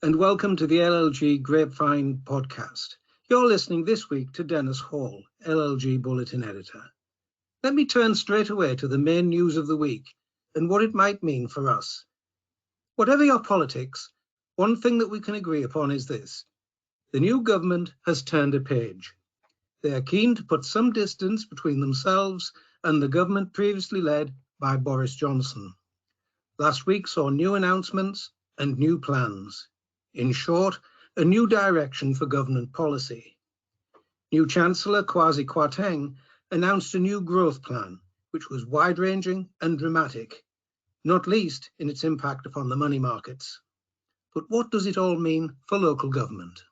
and welcome to the LLG Grapevine podcast. You're listening this week to Dennis Hall, LLG Bulletin Editor. Let me turn straight away to the main news of the week and what it might mean for us. Whatever your politics, one thing that we can agree upon is this: the new government has turned a page. They are keen to put some distance between themselves and the government previously led by Boris Johnson. Last week saw new announcements and new plans. In short, a new direction for government policy. New Chancellor Kwasi Kwarteng announced a new growth plan, which was wide-ranging and dramatic, not least in its impact upon the money markets. But what does it all mean for local government?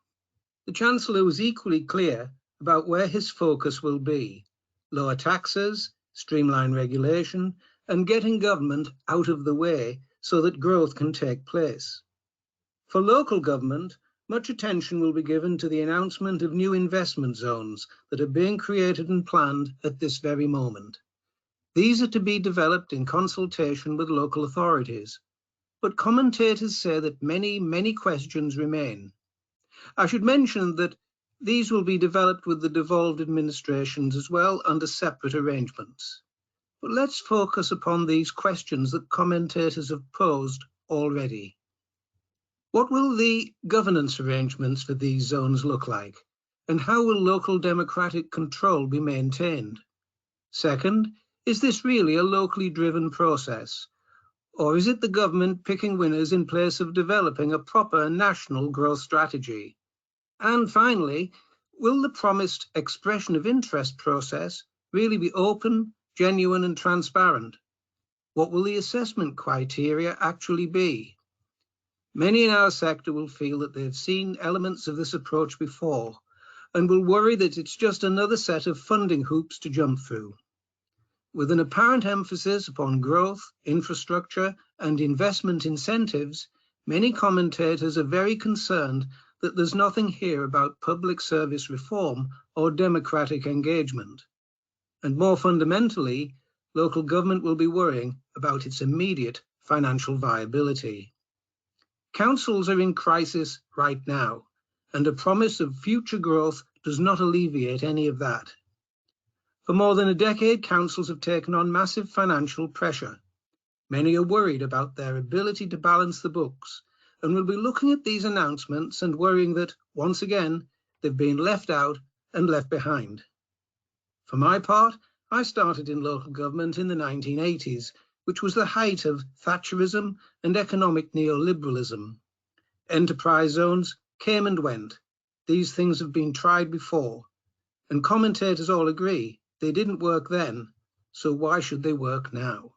The Chancellor was equally clear about where his focus will be: lower taxes, streamline regulation, and getting government out of the way so that growth can take place. For local government, much attention will be given to the announcement of new investment zones that are being created and planned at this very moment. These are to be developed in consultation with local authorities, but commentators say that many questions remain. I should mention that these will be developed with the devolved administrations as well under separate arrangements. But let's focus upon these questions that commentators have posed already. What will the governance arrangements for these zones look like, and how will local democratic control be maintained? Second, is this really a locally driven process, or is it the government picking winners in place of developing a proper national growth strategy? And finally, will the promised expression of interest process really be open, genuine and transparent? What will the assessment criteria actually be? Many in our sector will feel that they've seen elements of this approach before and will worry that it's just another set of funding hoops to jump through. With an apparent emphasis upon growth, infrastructure and investment incentives, many commentators are very concerned that there's nothing here about public service reform or democratic engagement. And more fundamentally, local government will be worrying about its immediate financial viability. Councils are in crisis right now, and a promise of future growth does not alleviate any of that. For more than a decade, councils have taken on massive financial pressure. Many are worried about their ability to balance the books, and will be looking at these announcements and worrying that, once again, they've been left out and left behind. For my part, I started in local government in the 1980s, which was the height of Thatcherism and economic neoliberalism. Enterprise zones came and went. These things have been tried before, and commentators all agree they didn't work then, so why should they work now?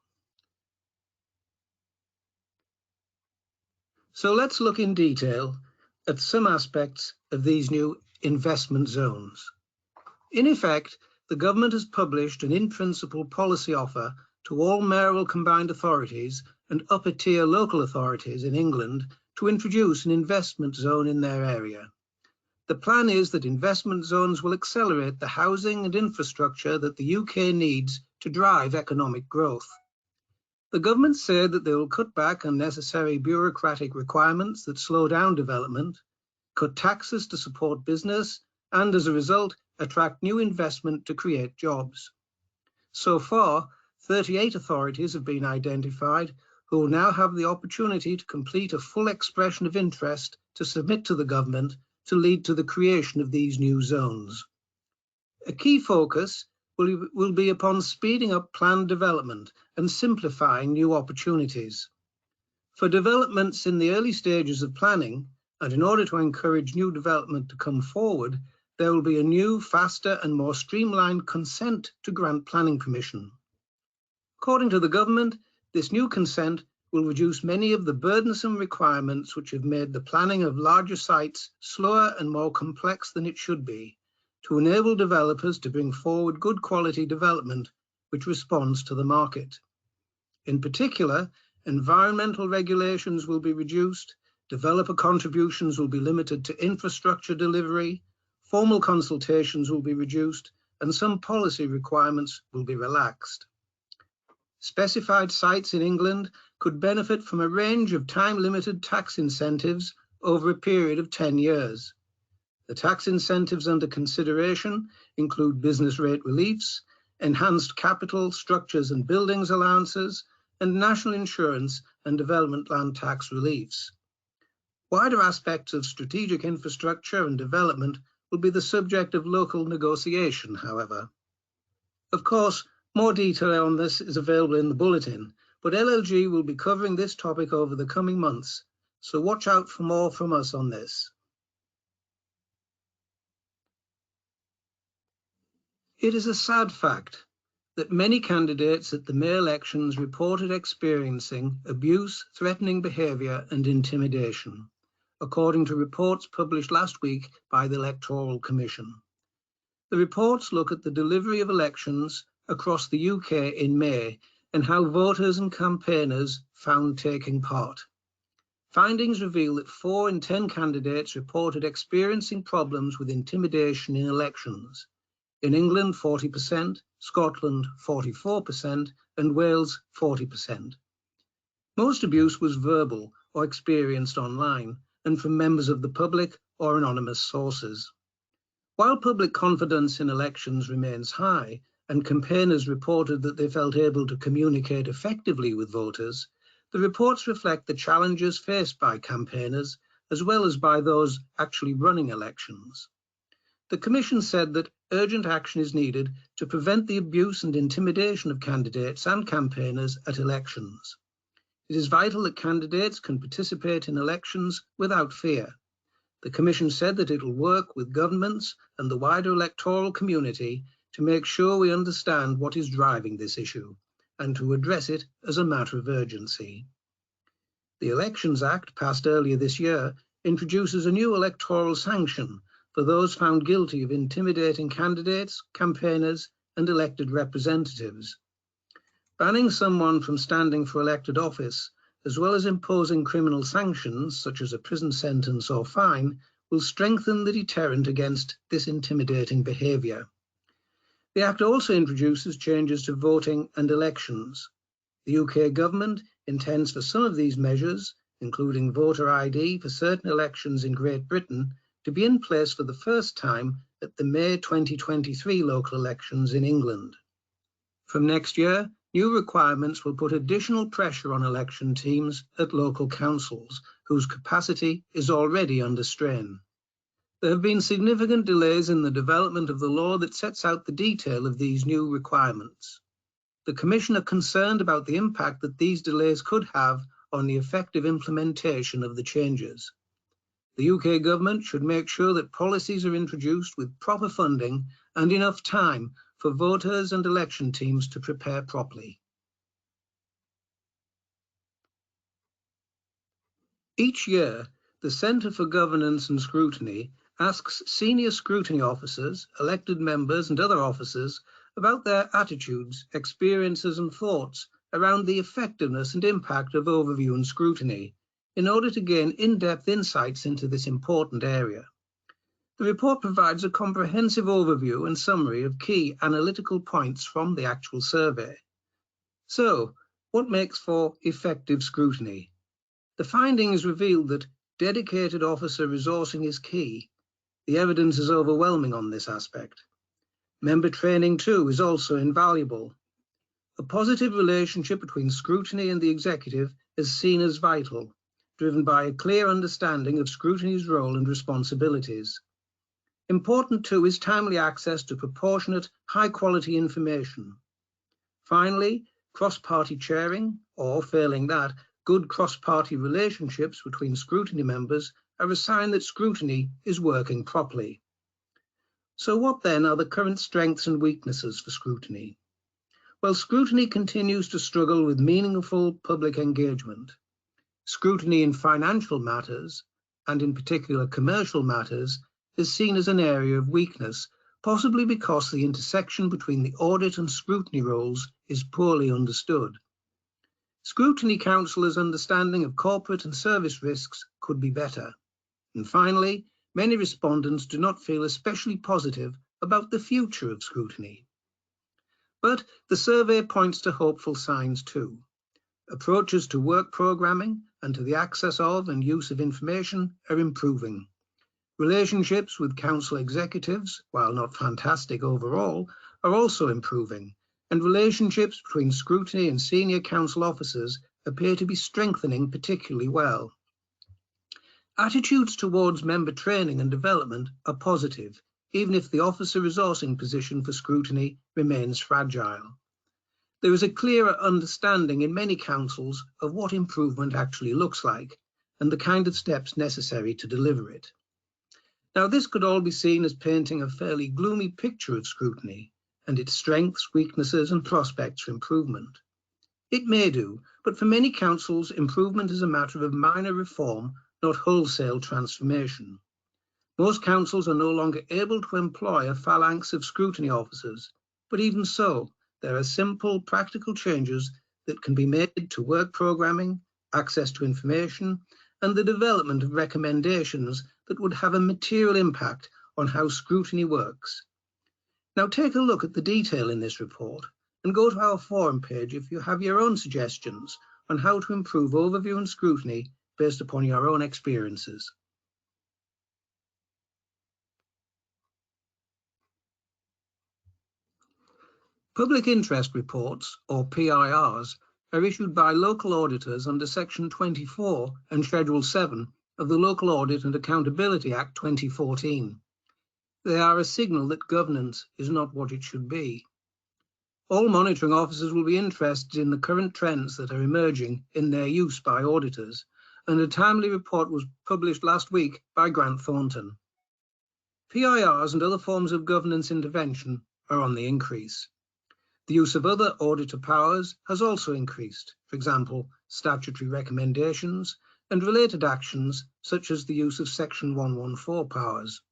So let's look in detail at some aspects of these new investment zones. In effect, the government has published an in-principle policy offer to all mayoral combined authorities and upper-tier local authorities in England to introduce an investment zone in their area. The plan is that investment zones will accelerate the housing and infrastructure that the UK needs to drive economic growth. The government said that they will cut back unnecessary bureaucratic requirements that slow down development, cut taxes to support business, and as a result, attract new investment to create jobs. So far, 38 authorities have been identified who will now have the opportunity to complete a full expression of interest to submit to the government to lead to the creation of these new zones. A key focus will be upon speeding up planned development and simplifying new opportunities. For developments in the early stages of planning, and in order to encourage new development to come forward, there will be a new, faster and more streamlined consent to grant planning permission. According to the government, this new consent will reduce many of the burdensome requirements which have made the planning of larger sites slower and more complex than it should be, to enable developers to bring forward good quality development which responds to the market. In particular, environmental regulations will be reduced, developer contributions will be limited to infrastructure delivery, formal consultations will be reduced, and some policy requirements will be relaxed. Specified sites in England could benefit from a range of time-limited tax incentives over a period of 10 years. The tax incentives under consideration include business rate reliefs, enhanced capital, structures and buildings allowances, and national insurance and development land tax reliefs. Wider aspects of strategic infrastructure and development will be the subject of local negotiation, however. Of course, more detail on this is available in the bulletin, but LLG will be covering this topic over the coming months, so watch out for more from us on this. It is a sad fact that many candidates at the May elections reported experiencing abuse, threatening behaviour and intimidation, according to reports published last week by the Electoral Commission. The reports look at the delivery of elections across the UK in May and how voters and campaigners found taking part. Findings reveal that 4 in 10 candidates reported experiencing problems with intimidation in elections. In England, 40%, Scotland, 44%, and Wales, 40%. Most abuse was verbal or experienced online and from members of the public or anonymous sources. While public confidence in elections remains high and campaigners reported that they felt able to communicate effectively with voters, the reports reflect the challenges faced by campaigners as well as by those actually running elections. The Commission said that urgent action is needed to prevent the abuse and intimidation of candidates and campaigners at elections. It is vital that candidates can participate in elections without fear. The Commission said that it will work with governments and the wider electoral community to make sure we understand what is driving this issue and to address it as a matter of urgency. The Elections Act, passed earlier this year, introduces a new electoral sanction for those found guilty of intimidating candidates, campaigners, and elected representatives. Banning someone from standing for elected office, as well as imposing criminal sanctions, such as a prison sentence or fine, will strengthen the deterrent against this intimidating behaviour. The Act also introduces changes to voting and elections. The UK government intends for some of these measures, including voter ID for certain elections in Great Britain, to be in place for the first time at the May 2023 local elections in England. From next year, new requirements will put additional pressure on election teams at local councils, whose capacity is already under strain. There have been significant delays in the development of the law that sets out the detail of these new requirements. The Commission are concerned about the impact that these delays could have on the effective implementation of the changes. The UK government should make sure that policies are introduced with proper funding and enough time for voters and election teams to prepare properly. Each year, the Centre for Governance and Scrutiny asks senior scrutiny officers, elected members and other officers about their attitudes, experiences and thoughts around the effectiveness and impact of overview and scrutiny, in order to gain in-depth insights into this important area. The report provides a comprehensive overview and summary of key analytical points from the actual survey. So, what makes for effective scrutiny? The findings revealed that dedicated officer resourcing is key. The evidence is overwhelming on this aspect. Member training too is also invaluable. A positive relationship between scrutiny and the executive is seen as vital, driven by a clear understanding of scrutiny's role and responsibilities. Important too is timely access to proportionate, high-quality information. Finally, cross-party chairing, or failing that, good cross-party relationships between scrutiny members are a sign that scrutiny is working properly. So what then are the current strengths and weaknesses for scrutiny? Well, scrutiny continues to struggle with meaningful public engagement. Scrutiny in financial matters, and in particular commercial matters, is seen as an area of weakness, possibly because the intersection between the audit and scrutiny roles is poorly understood. Scrutiny counsellors' understanding of corporate and service risks could be better. And finally, many respondents do not feel especially positive about the future of scrutiny. But the survey points to hopeful signs too. Approaches to work programming and to the access of and use of information are improving. Relationships with council executives, while not fantastic overall, are also improving, and relationships between Scrutiny and senior council officers appear to be strengthening particularly well. Attitudes towards member training and development are positive, even if the officer resourcing position for Scrutiny remains fragile. There is a clearer understanding in many councils of what improvement actually looks like and the kind of steps necessary to deliver it. Now, this could all be seen as painting a fairly gloomy picture of Scrutiny and its strengths, weaknesses and prospects for improvement. It may do, but for many councils, improvement is a matter of minor reform, not wholesale transformation. Most councils are no longer able to employ a phalanx of Scrutiny officers, but even so, there are simple, practical changes that can be made to work programming, access to information, and the development of recommendations that would have a material impact on how Scrutiny works. Now take a look at the detail in this report and go to our forum page if you have your own suggestions on how to improve overview and scrutiny based upon your own experiences. Public interest reports, or PIRs, are issued by local auditors under Section 24 and Schedule 7 of the Local Audit and Accountability Act 2014. They are a signal that governance is not what it should be. All monitoring officers will be interested in the current trends that are emerging in their use by auditors, and a timely report was published last week by Grant Thornton. PIRs and other forms of governance intervention are on the increase. The use of other auditor powers has also increased, for example, statutory recommendations and related actions such as the use of Section 114 powers.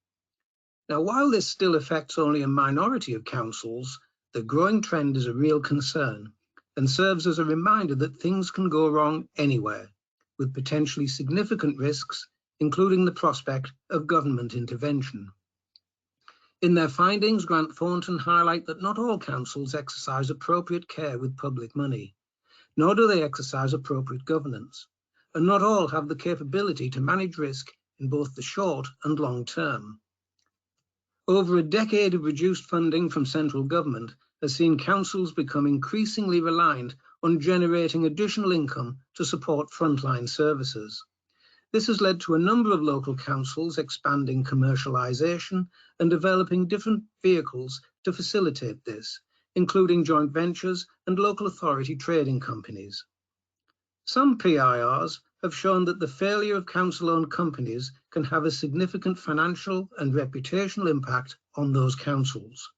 Now, while this still affects only a minority of councils, the growing trend is a real concern and serves as a reminder that things can go wrong anywhere, with potentially significant risks, including the prospect of government intervention. In their findings, Grant Thornton highlight that not all councils exercise appropriate care with public money, nor do they exercise appropriate governance, and not all have the capability to manage risk in both the short and long term. Over a decade of reduced funding from central government has seen councils become increasingly reliant on generating additional income to support frontline services. This has led to a number of local councils expanding commercialisation and developing different vehicles to facilitate this, including joint ventures and local authority trading companies. Some PIRs have shown that the failure of council-owned companies can have a significant financial and reputational impact on those councils.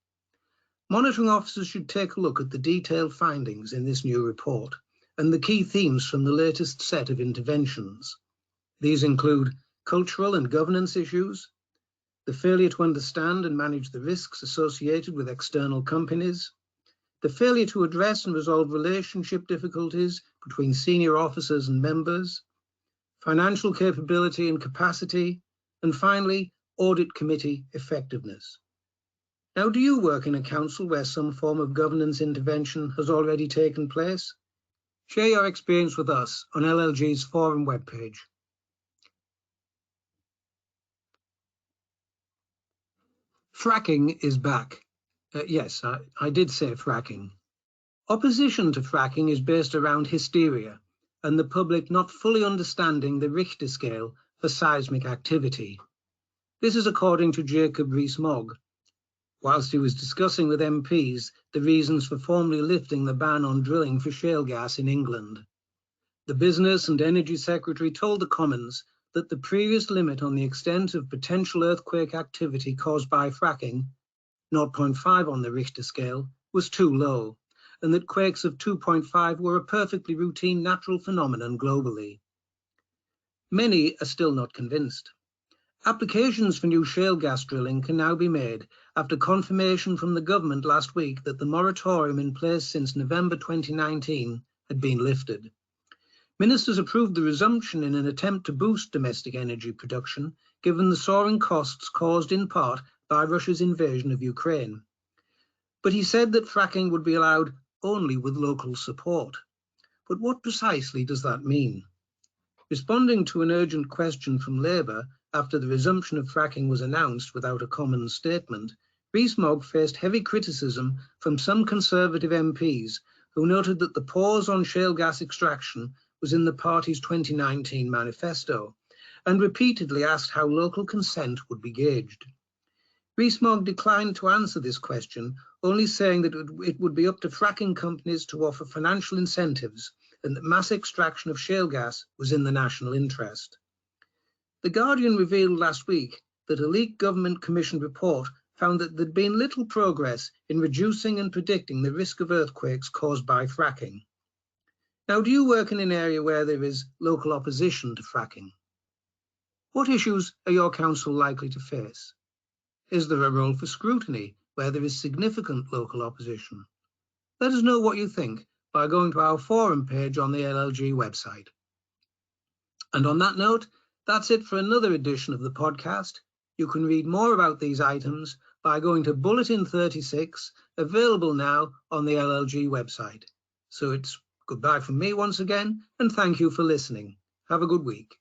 Monitoring officers should take a look at the detailed findings in this new report and the key themes from the latest set of interventions. These include cultural and governance issues, the failure to understand and manage the risks associated with external companies, the failure to address and resolve relationship difficulties between senior officers and members, financial capability and capacity, and finally, audit committee effectiveness. Now, do you work in a council where some form of governance intervention has already taken place? Share your experience with us on LLG's forum webpage. Fracking is back. Yes, I did say fracking. Opposition to fracking is based around hysteria and the public not fully understanding the Richter scale for seismic activity. This is according to Jacob Rees-Mogg, whilst he was discussing with MPs the reasons for formally lifting the ban on drilling for shale gas in England. The Business and Energy Secretary told the Commons that the previous limit on the extent of potential earthquake activity caused by fracking, 0.5 on the Richter scale, was too low, and that quakes of 2.5 were a perfectly routine natural phenomenon globally. Many are still not convinced. Applications for new shale gas drilling can now be made after confirmation from the government last week that the moratorium in place since November 2019 had been lifted. Ministers approved the resumption in an attempt to boost domestic energy production, given the soaring costs caused in part by Russia's invasion of Ukraine. But he said that fracking would be allowed only with local support. But what precisely does that mean? Responding to an urgent question from Labour after the resumption of fracking was announced without a common statement, Rees-Mogg faced heavy criticism from some Conservative MPs who noted that the pause on shale gas extraction was in the party's 2019 manifesto and repeatedly asked how local consent would be gauged. Rees-Mogg declined to answer this question, only saying that it would be up to fracking companies to offer financial incentives and that mass extraction of shale gas was in the national interest. The Guardian revealed last week that a leaked government commissioned report found that there'd been little progress in reducing and predicting the risk of earthquakes caused by fracking. Now, do you work in an area where there is local opposition to fracking? What issues are your council likely to face? Is there a role for scrutiny where there is significant local opposition? Let us know what you think by going to our forum page on the LLG website. And on that note, that's it for another edition of the podcast. You can read more about these items by going to Bulletin 36, available now on the LLG website. So it's goodbye from me once again, and thank you for listening. Have a good week.